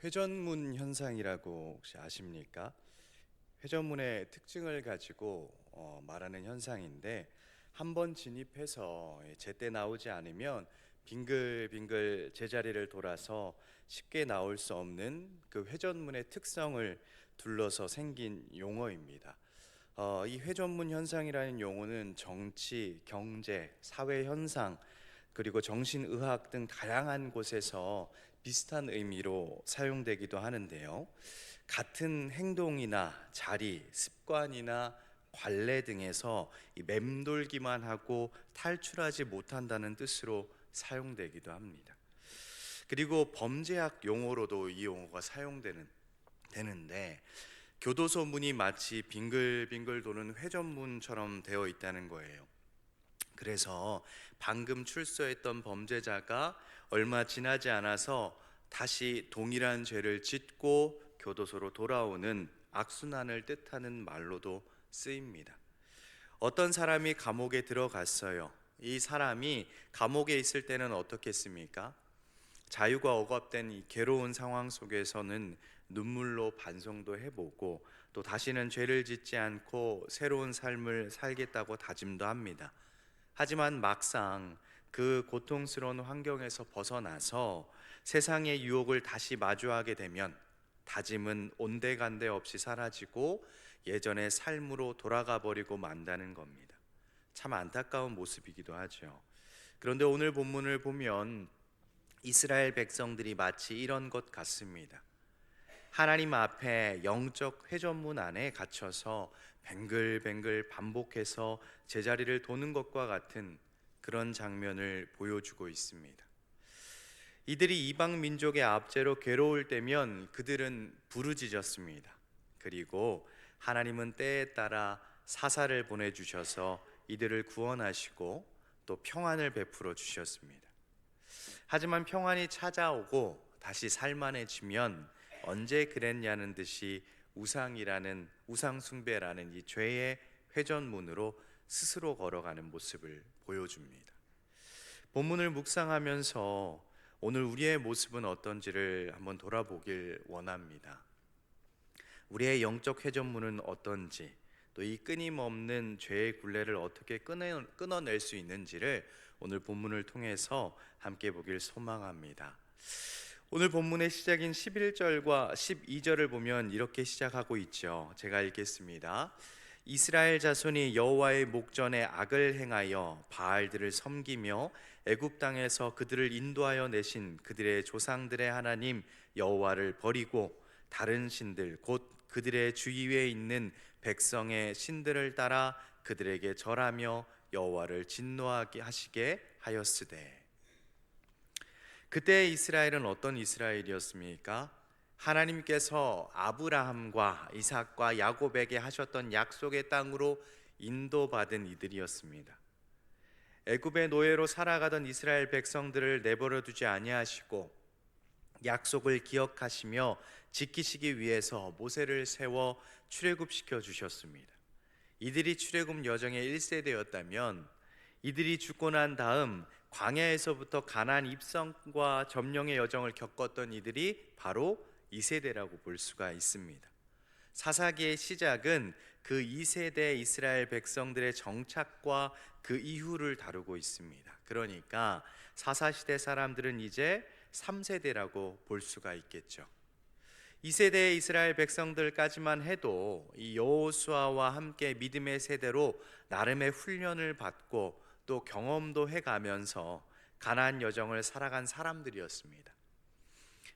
회전문 현상이라고 혹시 아십니까? 회전문의 특징을 가지고 말하는 현상인데 한 번 진입해서 제때 나오지 않으면 빙글빙글 제자리를 돌아서 쉽게 나올 수 없는 그 회전문의 특성을 둘러서 생긴 용어입니다. 이 회전문 현상이라는 용어는 정치, 경제, 사회 현상, 그리고 정신의학 등 다양한 곳에서 비슷한 의미로 사용되기도 하는데요. 같은 행동이나 자리, 습관이나 관례 등에서 이 맴돌기만 하고 탈출하지 못한다는 뜻으로 사용되기도 합니다. 그리고 범죄학 용어로도 이 용어가 되는데 교도소 문이 마치 빙글빙글 도는 회전문처럼 되어 있다는 거예요. 그래서 방금 출소했던 범죄자가 얼마 지나지 않아서 다시 동일한 죄를 짓고 교도소로 돌아오는 악순환을 뜻하는 말로도 쓰입니다. 어떤 사람이 감옥에 들어갔어요. 이 사람이 감옥에 있을 때는 어떻겠습니까? 자유가 억압된 이 괴로운 상황 속에서는 눈물로 반성도 해보고 또 다시는 죄를 짓지 않고 새로운 삶을 살겠다고 다짐도 합니다. 하지만 막상 그 고통스러운 환경에서 벗어나서 세상의 유혹을 다시 마주하게 되면 다짐은 온데간데 없이 사라지고 예전의 삶으로 돌아가 버리고 만다는 겁니다. 참 안타까운 모습이기도 하죠. 그런데 오늘 본문을 보면 이스라엘 백성들이 마치 이런 것 같습니다. 하나님 앞에 영적 회전문 안에 갇혀서 뱅글뱅글 반복해서 제자리를 도는 것과 같은 그런 장면을 보여주고 있습니다. 이들이 이방 민족의 압제로 괴로울 때면 그들은 부르짖었습니다. 그리고 하나님은 때에 따라 사사를 보내주셔서 이들을 구원하시고 또 평안을 베풀어 주셨습니다. 하지만 평안이 찾아오고 다시 살만해지면 언제 그랬냐는 듯이 우상 숭배라는 이 죄의 회전문으로 스스로 걸어가는 모습을 보여줍니다. 본문을 묵상하면서 오늘 우리의 모습은 어떤지를 한번 돌아보길 원합니다. 우리의 영적 회전문은 어떤지, 또 이 끊임없는 죄의 굴레를 어떻게 끊어낼 수 있는지를 오늘 본문을 통해서 함께 보길 소망합니다. 오늘 본문의 시작인 11절과 12절을 보면 이렇게 시작하고 있죠. 제가 읽겠습니다. 이스라엘 자손이 여호와의 목전에 악을 행하여 바알들을 섬기며 애굽 땅에서 그들을 인도하여 내신 그들의 조상들의 하나님 여호와를 버리고 다른 신들 곧 그들의 주위에 있는 백성의 신들을 따라 그들에게 절하며 여호와를 진노하게 하시게 하였으되. 그때 이스라엘은 어떤 이스라엘이었습니까? 하나님께서 아브라함과 이삭과 야곱에게 하셨던 약속의 땅으로 인도받은 이들이었습니다. 애굽의 노예로 살아가던 이스라엘 백성들을 내버려 두지 아니하시고 약속을 기억하시며 지키시기 위해서 모세를 세워 출애굽시켜 주셨습니다. 이들이 출애굽 여정의 1세대였다면 이들이 죽고 난 다음 광야에서부터 가나안 입성과 점령의 여정을 겪었던 이들이 바로 2세대라고 볼 수가 있습니다. 사사기의 시작은 그 2세대 이스라엘 백성들의 정착과 그 이후를 다루고 있습니다. 그러니까 사사시대 사람들은 이제 3세대라고 볼 수가 있겠죠. 2세대의 이스라엘 백성들까지만 해도 이 여호수아와 함께 믿음의 세대로 나름의 훈련을 받고 또 경험도 해가면서 가나안 여정을 살아간 사람들이었습니다.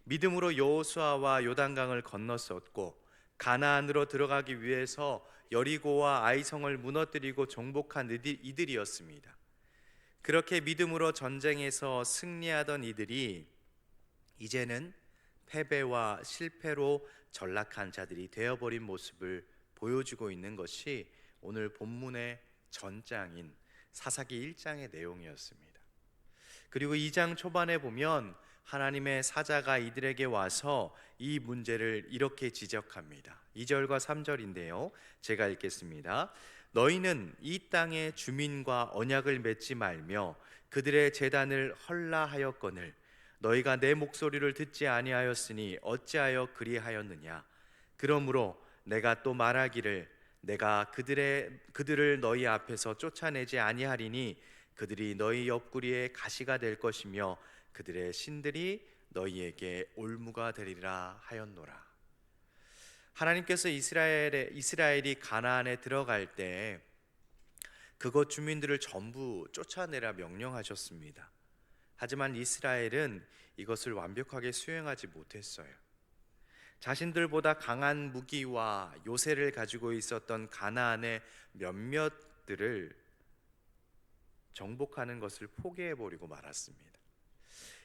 믿음으로 여호수아와 요단강을 건넜었고 가나안으로 들어가기 위해서 여리고와 아이성을 무너뜨리고 정복한 이들이었습니다. 그렇게 믿음으로 전쟁에서 승리하던 이들이 이제는 패배와 실패로 전락한 자들이 되어버린 모습을 보여주고 있는 것이 오늘 본문의 전장인 사사기 1장의 내용이었습니다. 그리고 2장 초반에 보면 하나님의 사자가 이들에게 와서 이 문제를 이렇게 지적합니다. 2절과 3절인데요. 제가 읽겠습니다. 너희는 이 땅의 주민과 언약을 맺지 말며 그들의 제단을 헐라하였거늘 너희가 내 목소리를 듣지 아니하였으니 어찌하여 그리하였느냐. 그러므로 내가 또 말하기를 내가 그들을 너희 앞에서 쫓아내지 아니하리니 그들이 너희 옆구리에 가시가 될 것이며 그들의 신들이 너희에게 올무가 되리라 하였노라. 하나님께서 이스라엘이 가나안에 들어갈 때 그곳 주민들을 전부 쫓아내라 명령하셨습니다. 하지만 이스라엘은 이것을 완벽하게 수행하지 못했어요. 자신들보다 강한 무기와 요새를 가지고 있었던 가나안의 몇몇들을 정복하는 것을 포기해버리고 말았습니다.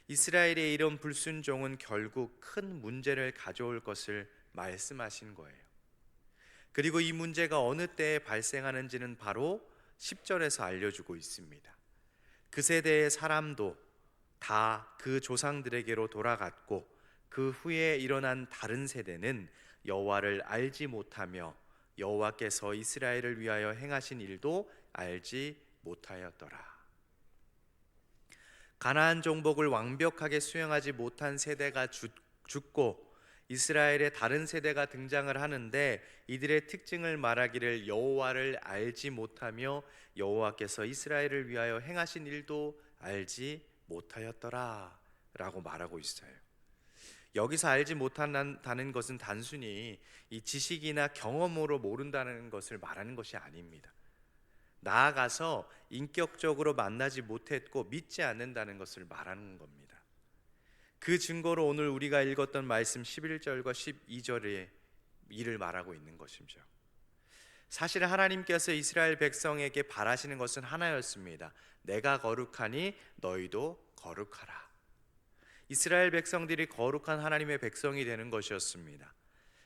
이스라엘의 이런 불순종은 결국 큰 문제를 가져올 것을 말씀하신 거예요. 그리고 이 문제가 어느 때에 발생하는지는 바로 10절에서 알려주고 있습니다. 그 세대의 사람도 다 그 조상들에게로 돌아갔고 그 후에 일어난 다른 세대는 여호와를 알지 못하며 여호와께서 이스라엘을 위하여 행하신 일도 알지 못하였더라. 가나안 정복을 완벽하게 수행하지 못한 세대가 죽고 이스라엘의 다른 세대가 등장을 하는데 이들의 특징을 말하기를 여호와를 알지 못하며 여호와께서 이스라엘을 위하여 행하신 일도 알지 못하였더라 라고 말하고 있어요. 여기서 알지 못한다는 것은 단순히 이 지식이나 경험으로 모른다는 것을 말하는 것이 아닙니다. 나아가서 인격적으로 만나지 못했고 믿지 않는다는 것을 말하는 겁니다. 그 증거로 오늘 우리가 읽었던 말씀 11절과 12절의 일을 말하고 있는 것이죠. 사실 하나님께서 이스라엘 백성에게 바라시는 것은 하나였습니다. 내가 거룩하니 너희도 거룩하라. 이스라엘 백성들이 거룩한 하나님의 백성이 되는 것이었습니다.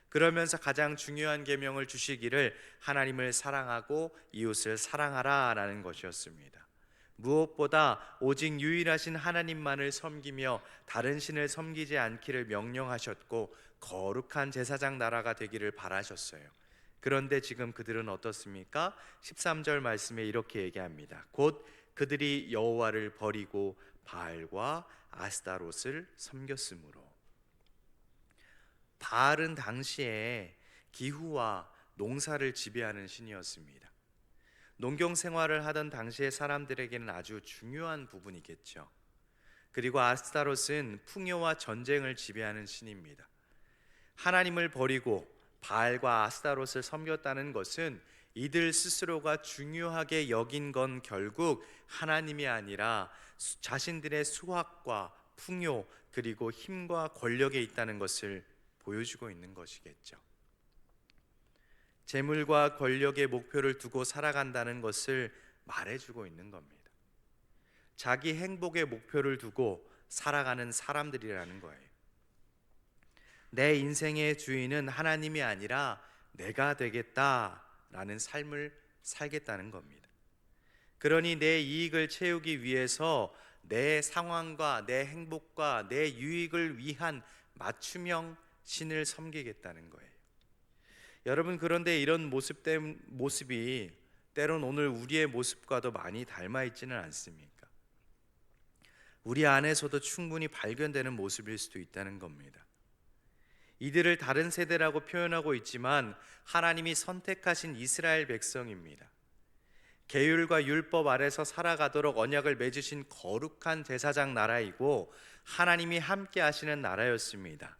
그러면서 가장 중요한 계명을 주시기를 하나님을 사랑하고 이웃을 사랑하라 라는 것이었습니다. 무엇보다 오직 유일하신 하나님만을 섬기며 다른 신을 섬기지 않기를 명령하셨고 거룩한 제사장 나라가 되기를 바라셨어요. 그런데 지금 그들은 어떻습니까? 13절 말씀에 이렇게 얘기합니다. 곧 그들이 여호와를 버리고 바알과 아스타롯을 섬겼으므로. 바알은 당시에 기후와 농사를 지배하는 신이었습니다. 농경 생활을 하던 당시의 사람들에게는 아주 중요한 부분이겠죠. 그리고 아스타롯은 풍요와 전쟁을 지배하는 신입니다. 하나님을 버리고 바알과 아스타롯을 섬겼다는 것은 이들 스스로가 중요하게 여긴 건 결국 하나님이 아니라 자신들의 수확과 풍요 그리고 힘과 권력에 있다는 것을 보여주고 있는 것이겠죠. 재물과 권력의 목표를 두고 살아간다는 것을 말해주고 있는 겁니다. 자기 행복의 목표를 두고 살아가는 사람들이라는 거예요. 내 인생의 주인은 하나님이 아니라 내가 되겠다라는 삶을 살겠다는 겁니다. 그러니 내 이익을 채우기 위해서 내 상황과 내 행복과 내 유익을 위한 맞춤형 신을 섬기겠다는 거예요. 여러분, 그런데 이런 모습이 때론 오늘 우리의 모습과도 많이 닮아 있지는 않습니까? 우리 안에서도 충분히 발견되는 모습일 수도 있다는 겁니다. 이들을 다른 세대라고 표현하고 있지만 하나님이 선택하신 이스라엘 백성입니다. 계율과 율법 아래서 살아가도록 언약을 맺으신 거룩한 제사장 나라이고 하나님이 함께 하시는 나라였습니다.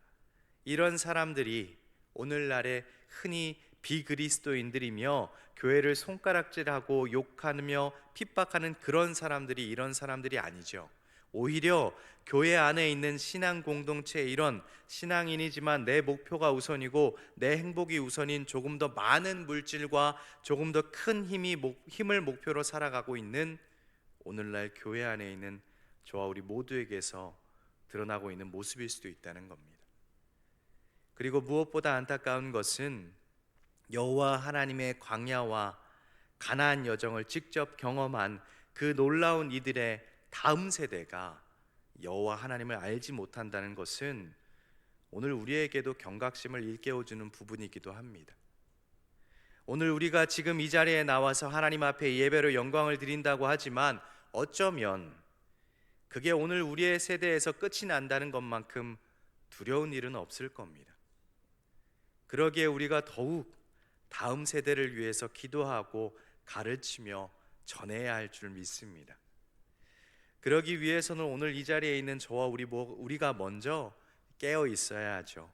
이런 사람들이 오늘날에 흔히 비그리스도인들이며 교회를 손가락질하고 욕하며 핍박하는 그런 사람들이 이런 사람들이 아니죠. 오히려 교회 안에 있는 신앙 공동체의 이런 신앙인이지만 내 목표가 우선이고 내 행복이 우선인 조금 더 많은 물질과 조금 더 큰 힘을 목표로 살아가고 있는 오늘날 교회 안에 있는 저와 우리 모두에게서 드러나고 있는 모습일 수도 있다는 겁니다. 그리고 무엇보다 안타까운 것은 여호와 하나님의 광야와 가나안 여정을 직접 경험한 그 놀라운 이들의 다음 세대가 여호와 하나님을 알지 못한다는 것은 오늘 우리에게도 경각심을 일깨워주는 부분이기도 합니다. 오늘 우리가 지금 이 자리에 나와서 하나님 앞에 예배로 영광을 드린다고 하지만 어쩌면 그게 오늘 우리의 세대에서 끝이 난다는 것만큼 두려운 일은 없을 겁니다. 그러기에 우리가 더욱 다음 세대를 위해서 기도하고 가르치며 전해야 할 줄 믿습니다. 그러기 위해서는 오늘 이 자리에 있는 저와 우리가 먼저 깨어 있어야 하죠.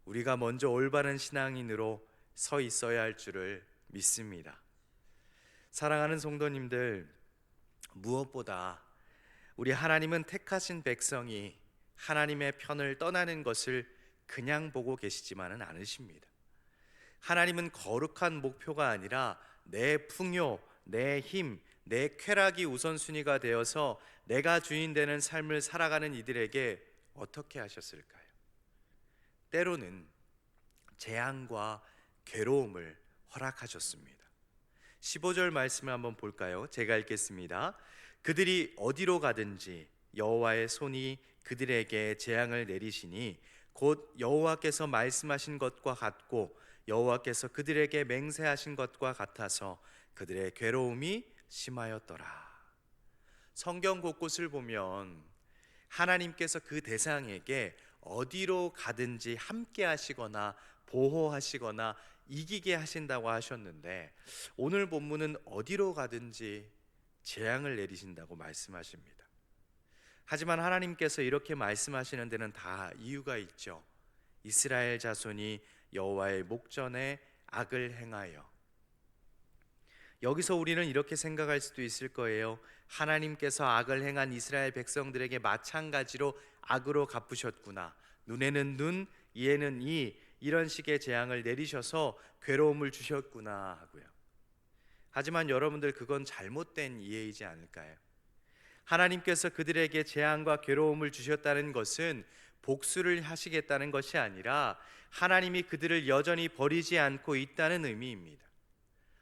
우리가 먼저 올바른 신앙인으로 서 있어야 할 줄을 믿습니다. 사랑하는 성도님들, 무엇보다 우리 하나님은 택하신 백성이 하나님의 편을 떠나는 것을 그냥 보고 계시지만은 않으십니다. 하나님은 거룩한 목표가 아니라 내 풍요, 내 힘, 내 쾌락이 우선순위가 되어서 내가 주인 되는 삶을 살아가는 이들에게 어떻게 하셨을까요? 때로는 재앙과 괴로움을 허락하셨습니다. 15절 말씀을 한번 볼까요? 제가 읽겠습니다. 그들이 어디로 가든지 여호와의 손이 그들에게 재앙을 내리시니 곧 여호와께서 말씀하신 것과 같고 여호와께서 그들에게 맹세하신 것과 같아서 그들의 괴로움이 심하였더라. 성경 곳곳을 보면 하나님께서 그 대상에게 어디로 가든지 함께 하시거나 보호하시거나 이기게 하신다고 하셨는데, 오늘 본문은 어디로 가든지 재앙을 내리신다고 말씀하십니다. 하지만 하나님께서 이렇게 말씀하시는 데는 다 이유가 있죠. 이스라엘 자손이 여호와의 목전에 악을 행하여. 여기서 우리는 이렇게 생각할 수도 있을 거예요. 하나님께서 악을 행한 이스라엘 백성들에게 마찬가지로 악으로 갚으셨구나. 눈에는 눈, 이에는 이, 이런 식의 재앙을 내리셔서 괴로움을 주셨구나 하고요. 하지만 여러분들, 그건 잘못된 이해이지 않을까요? 하나님께서 그들에게 재앙과 괴로움을 주셨다는 것은 복수를 하시겠다는 것이 아니라 하나님이 그들을 여전히 버리지 않고 있다는 의미입니다.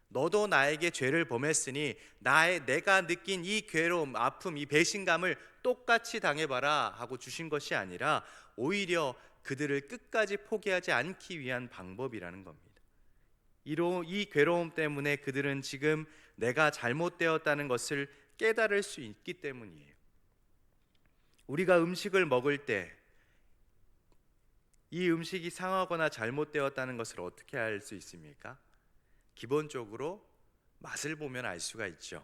너도 나에게 죄를 범했으니 내가 느낀 이 괴로움, 아픔, 이 배신감을 똑같이 당해봐라 하고 주신 것이 아니라 오히려 그들을 끝까지 포기하지 않기 위한 방법이라는 겁니다. 이 괴로움 때문에 그들은 지금 내가 잘못되었다는 것을 깨달을 수 있기 때문이에요. 우리가 음식을 먹을 때 이 음식이 상하거나 잘못되었다는 것을 어떻게 알 수 있습니까? 기본적으로 맛을 보면 알 수가 있죠.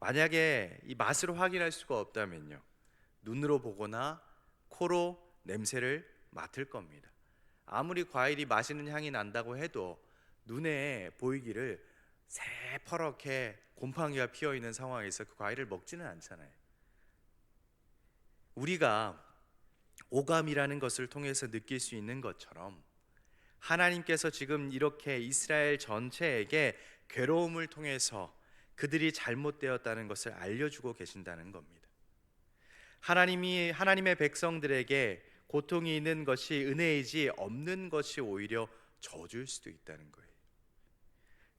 만약에 이 맛을 확인할 수가 없다면요, 눈으로 보거나 코로 냄새를 맡을 겁니다. 아무리 과일이 맛있는 향이 난다고 해도 눈에 보이기를 새퍼렇게 곰팡이가 피어있는 상황에서 그 과일을 먹지는 않잖아요. 우리가 오감이라는 것을 통해서 느낄 수 있는 것처럼 하나님께서 지금 이렇게 이스라엘 전체에게 괴로움을 통해서 그들이 잘못되었다는 것을 알려주고 계신다는 겁니다. 하나님의 백성들에게 고통이 있는 것이 은혜이지 없는 것이 오히려 저주일 수도 있다는 거예요.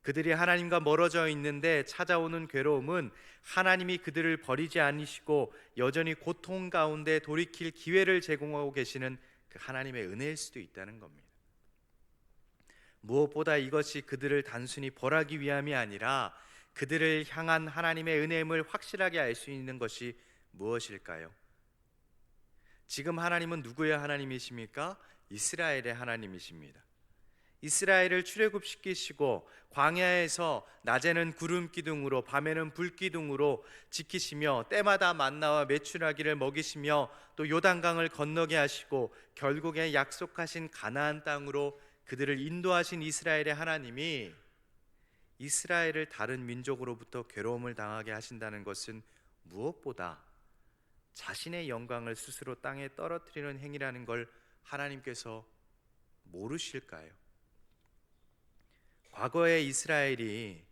그들이 하나님과 멀어져 있는데 찾아오는 괴로움은 하나님이 그들을 버리지 않으시고 여전히 고통 가운데 돌이킬 기회를 제공하고 계시는 그 하나님의 은혜일 수도 있다는 겁니다. 무엇보다 이것이 그들을 단순히 벌하기 위함이 아니라 그들을 향한 하나님의 은혜임을 확실하게 알 수 있는 것이 무엇일까요? 지금 하나님은 누구의 하나님이십니까? 이스라엘의 하나님이십니다. 이스라엘을 출애굽시키시고 광야에서 낮에는 구름 기둥으로 밤에는 불 기둥으로 지키시며 때마다 만나와 메추라기를 먹이시며 또 요단강을 건너게 하시고 결국에 약속하신 가나안 땅으로 그들을 인도하신 이스라엘의 하나님이 이스라엘을 다른 민족으로부터 괴로움을 당하게 하신다는 것은 무엇보다 자신의 영광을 스스로 땅에 떨어뜨리는 행위라는 걸 하나님께서 모르실까요? 과거에 이스라엘이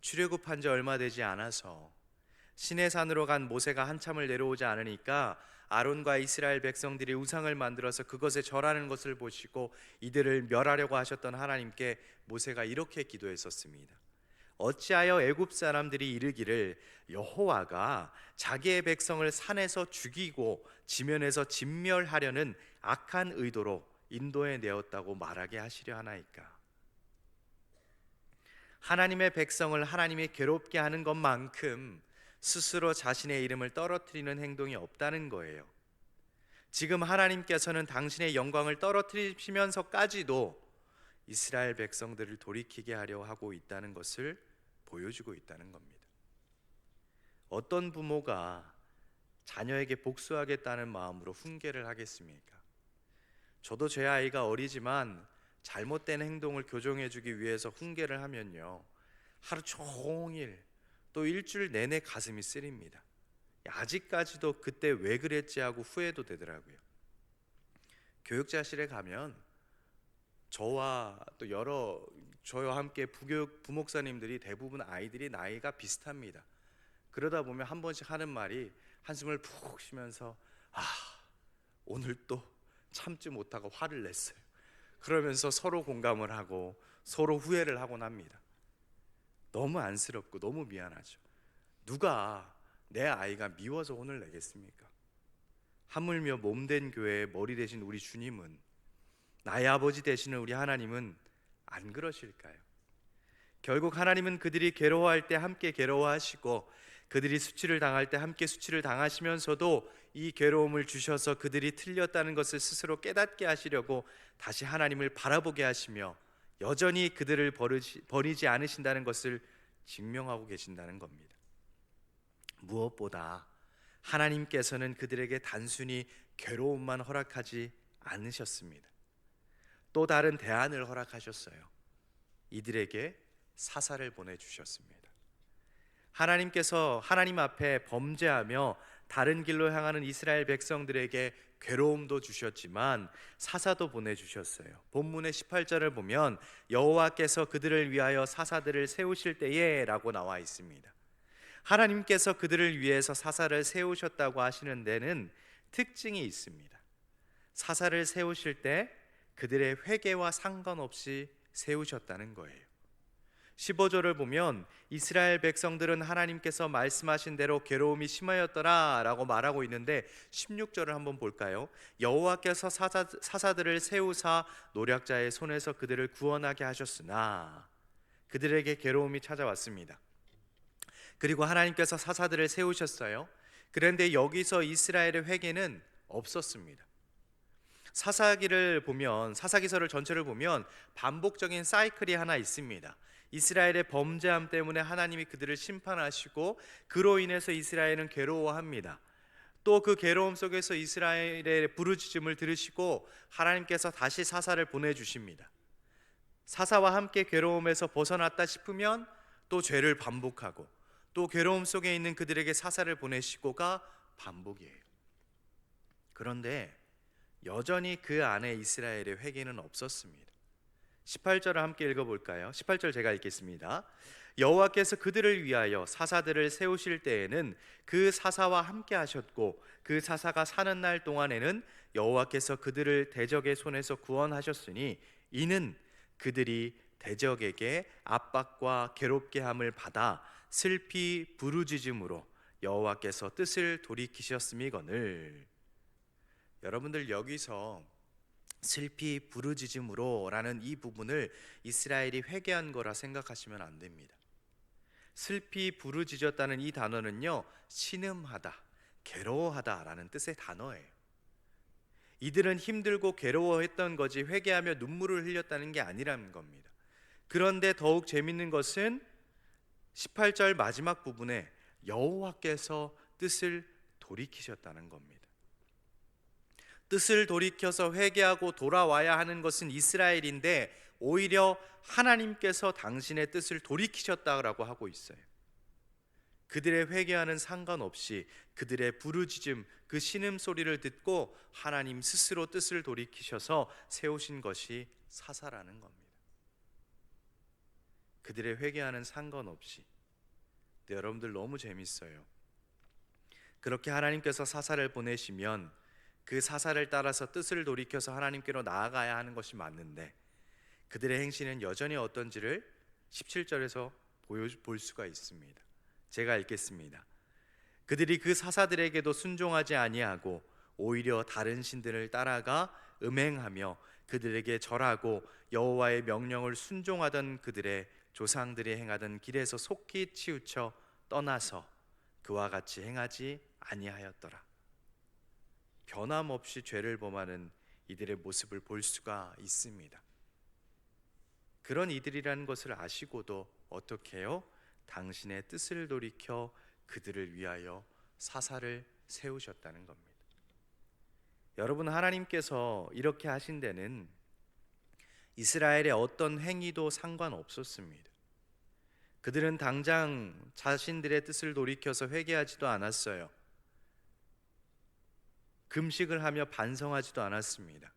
출애굽한 지 얼마 되지 않아서 시내산으로 간 모세가 한참을 내려오지 않으니까 아론과 이스라엘 백성들이 우상을 만들어서 그것에 절하는 것을 보시고 이들을 멸하려고 하셨던 하나님께 모세가 이렇게 기도했었습니다. 어찌하여 애굽 사람들이 이르기를 여호와가 자기의 백성을 산에서 죽이고 지면에서 진멸하려는 악한 의도로 인도해 내었다고 말하게 하시려 하나이까. 하나님의 백성을 하나님이 괴롭게 하는 것만큼 스스로 자신의 이름을 떨어뜨리는 행동이 없다는 거예요. 지금 하나님께서는 당신의 영광을 떨어뜨리시면서까지도 이스라엘 백성들을 돌이키게 하려 하고 있다는 것을 보여주고 있다는 겁니다. 어떤 부모가 자녀에게 복수하겠다는 마음으로 훈계를 하겠습니까? 저도 제 아이가 어리지만 잘못된 행동을 교정해주기 위해서 훈계를 하면요, 하루 종일 또 일주일 내내 가슴이 쓰립니다. 아직까지도 그때 왜 그랬지 하고 후회도 되더라고요. 교육자실에 가면 저와 또 저와 함께 부목사님들이 대부분 아이들이 나이가 비슷합니다. 그러다 보면 한 번씩 하는 말이, 한숨을 푹 쉬면서 오늘 또 참지 못하고 화를 냈어요. 그러면서 서로 공감을 하고 서로 후회를 하곤 합니다. 너무 안쓰럽고 너무 미안하죠. 누가 내 아이가 미워서 혼을 내겠습니까? 하물며 몸된 교회의 머리 되신 우리 주님은, 나의 아버지 되시는 우리 하나님은 안 그러실까요? 결국 하나님은 그들이 괴로워할 때 함께 괴로워하시고, 그들이 수치를 당할 때 함께 수치를 당하시면서도 이 괴로움을 주셔서 그들이 틀렸다는 것을 스스로 깨닫게 하시려고 다시 하나님을 바라보게 하시며 여전히 그들을 버리지 않으신다는 것을 증명하고 계신다는 겁니다. 무엇보다 하나님께서는 그들에게 단순히 괴로움만 허락하지 않으셨습니다. 또 다른 대안을 허락하셨어요. 이들에게 사사를 보내주셨습니다. 하나님께서 하나님 앞에 범죄하며 다른 길로 향하는 이스라엘 백성들에게 괴로움도 주셨지만 사사도 보내주셨어요. 본문의 18절을 보면 여호와께서 그들을 위하여 사사들을 세우실 때에 라고 나와 있습니다. 하나님께서 그들을 위해서 사사를 세우셨다고 하시는 데는 특징이 있습니다. 사사를 세우실 때 그들의 회개와 상관없이 세우셨다는 거예요. 15절을 보면 이스라엘 백성들은 하나님께서 말씀하신 대로 괴로움이 심하였더라 라고 말하고 있는데 16절을 한번 볼까요? 여호와께서 사사들을 세우사 노략자의 손에서 그들을 구원하게 하셨으나 그들에게 괴로움이 찾아왔습니다. 그리고 하나님께서 사사들을 세우셨어요. 그런데 여기서 이스라엘의 회개는 없었습니다. 사사기서를 전체를 보면 반복적인 사이클이 하나 있습니다. 이스라엘의 범죄함 때문에 하나님이 그들을 심판하시고 그로 인해서 이스라엘은 괴로워합니다. 또 그 괴로움 속에서 이스라엘의 부르짖음을 들으시고 하나님께서 다시 사사를 보내주십니다. 사사와 함께 괴로움에서 벗어났다 싶으면 또 죄를 반복하고 또 괴로움 속에 있는 그들에게 사사를 보내시고가 반복이에요. 그런데 여전히 그 안에 이스라엘의 회개는 없었습니다. 18절을 함께 읽어볼까요? 18절 제가 읽겠습니다. 여호와께서 그들을 위하여 사사들을 세우실 때에는 그 사사와 함께 하셨고 그 사사가 사는 날 동안에는 여호와께서 그들을 대적의 손에서 구원하셨으니 이는 그들이 대적에게 압박과 괴롭게 함을 받아 슬피 부르짖음으로 여호와께서 뜻을 돌이키셨음이거늘. 여러분들 여기서 슬피 부르짖음으로 라는 이 부분을 이스라엘이 회개한 거라 생각하시면 안 됩니다. 슬피 부르짖었다는 이 단어는요, 신음하다, 괴로워하다 라는 뜻의 단어예요. 이들은 힘들고 괴로워했던 거지 회개하며 눈물을 흘렸다는 게 아니라는 겁니다. 그런데 더욱 재밌는 것은 18절 마지막 부분에 여호와께서 뜻을 돌이키셨다는 겁니다. 뜻을 돌이켜서 회개하고 돌아와야 하는 것은 이스라엘인데 오히려 하나님께서 당신의 뜻을 돌이키셨다라고 하고 있어요. 그들의 회개와는 상관없이 그들의 부르짖음, 그 신음소리를 듣고 하나님 스스로 뜻을 돌이키셔서 세우신 것이 사사라는 겁니다. 그들의 회개와는 상관없이. 근데 여러분들 너무 재밌어요. 그렇게 하나님께서 사사를 보내시면 그 사사를 따라서 뜻을 돌이켜서 하나님께로 나아가야 하는 것이 맞는데 그들의 행실은 여전히 어떤지를 17절에서 볼 수가 있습니다. 제가 읽겠습니다. 그들이 그 사사들에게도 순종하지 아니하고 오히려 다른 신들을 따라가 음행하며 그들에게 절하고 여호와의 명령을 순종하던 그들의 조상들이 행하던 길에서 속히 치우쳐 떠나서 그와 같이 행하지 아니하였더라. 변함없이 죄를 범하는 이들의 모습을 볼 수가 있습니다. 그런 이들이라는 것을 아시고도 어떻게 해요? 당신의 뜻을 돌이켜 그들을 위하여 사사를 세우셨다는 겁니다. 여러분, 하나님께서 이렇게 하신 데는 이스라엘의 어떤 행위도 상관없었습니다. 그들은 당장 자신들의 뜻을 돌이켜서 회개하지도 않았어요. 금식을 하며 반성하지도 않았습니다.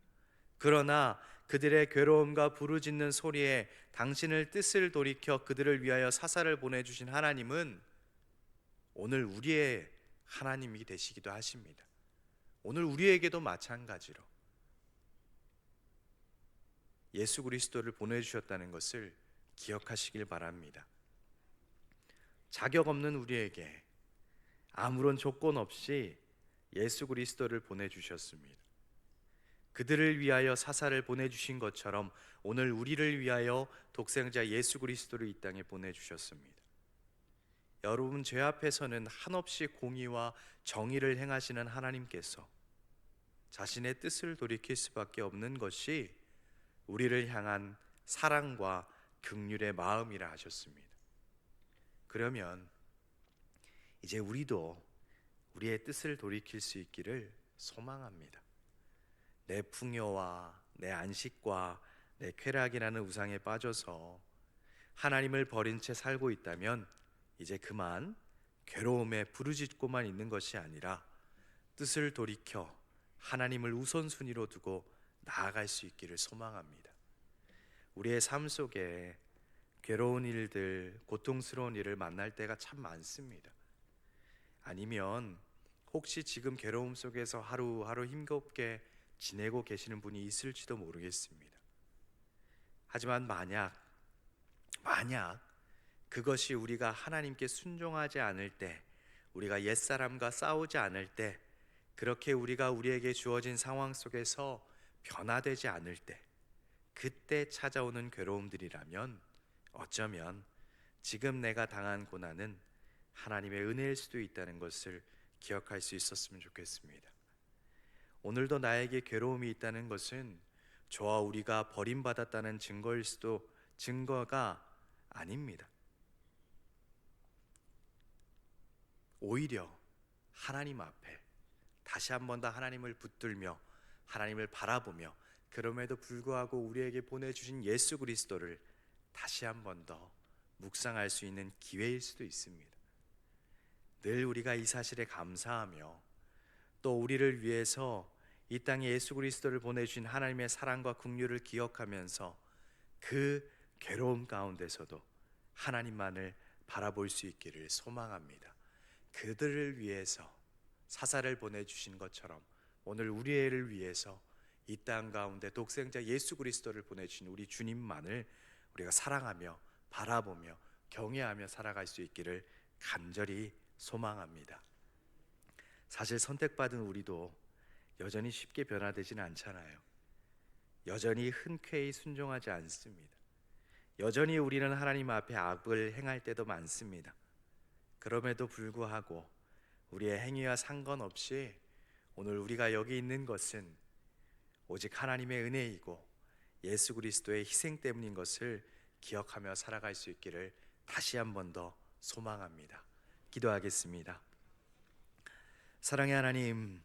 그러나 그들의 괴로움과 부르짖는 소리에 당신의 뜻을 돌이켜 그들을 위하여 사사를 보내주신 하나님은 오늘 우리의 하나님이 되시기도 하십니다. 오늘 우리에게도 마찬가지로 예수 그리스도를 보내주셨다는 것을 기억하시길 바랍니다. 자격 없는 우리에게 아무런 조건 없이 예수 그리스도를 보내주셨습니다. 그들을 위하여 사사를 보내주신 것처럼 오늘 우리를 위하여 독생자 예수 그리스도를 이 땅에 보내주셨습니다. 여러분, 죄 앞에서는 한없이 공의와 정의를 행하시는 하나님께서 자신의 뜻을 돌이킬 수밖에 없는 것이 우리를 향한 사랑과 긍휼의 마음이라 하셨습니다. 그러면 이제 우리도 우리의 뜻을 돌이킬 수 있기를 소망합니다. 내 풍요와 내 안식과 내 쾌락이라는 우상에 빠져서 하나님을 버린 채 살고 있다면 이제 그만 괴로움에 부르짖고만 있는 것이 아니라 뜻을 돌이켜 하나님을 우선순위로 두고 나아갈 수 있기를 소망합니다. 우리의 삶 속에 괴로운 일들, 고통스러운 일을 만날 때가 참 많습니다. 아니면 혹시 지금 괴로움 속에서 하루하루 힘겹게 지내고 계시는 분이 있을지도 모르겠습니다. 하지만 만약 그것이 우리가 하나님께 순종하지 않을 때, 우리가 옛사람과 싸우지 않을 때, 그렇게 우리가 우리에게 주어진 상황 속에서 변화되지 않을 때, 그때 찾아오는 괴로움들이라면 어쩌면 지금 내가 당한 고난은 하나님의 은혜일 수도 있다는 것을 기억할 수 있었으면 좋겠습니다. 오늘도 나에게 괴로움이 있다는 것은 저와 우리가 버림받았다는 증거가 아닙니다. 오히려 하나님 앞에 다시 한 번 더 하나님을 붙들며 하나님을 바라보며 그럼에도 불구하고 우리에게 보내주신 예수 그리스도를 다시 한 번 더 묵상할 수 있는 기회일 수도 있습니다. 늘 우리가 이 사실에 감사하며 또 우리를 위해서 이 땅에 예수 그리스도를 보내주신 하나님의 사랑과 긍휼을 기억하면서 그 괴로움 가운데서도 하나님만을 바라볼 수 있기를 소망합니다. 그들을 위해서 사사를 보내주신 것처럼 오늘 우리를 위해서 이 땅 가운데 독생자 예수 그리스도를 보내주신 우리 주님만을 우리가 사랑하며 바라보며 경외하며 살아갈 수 있기를 간절히 소망합니다. 사실 선택받은 우리도 여전히 쉽게 변화되지는 않잖아요. 여전히 흔쾌히 순종하지 않습니다. 여전히 우리는 하나님 앞에 악을 행할 때도 많습니다. 그럼에도 불구하고 우리의 행위와 상관없이 오늘 우리가 여기 있는 것은 오직 하나님의 은혜이고 예수 그리스도의 희생 때문인 것을 기억하며 살아갈 수 있기를 다시 한 번 더 소망합니다. 기도하겠습니다. 사랑의 하나님,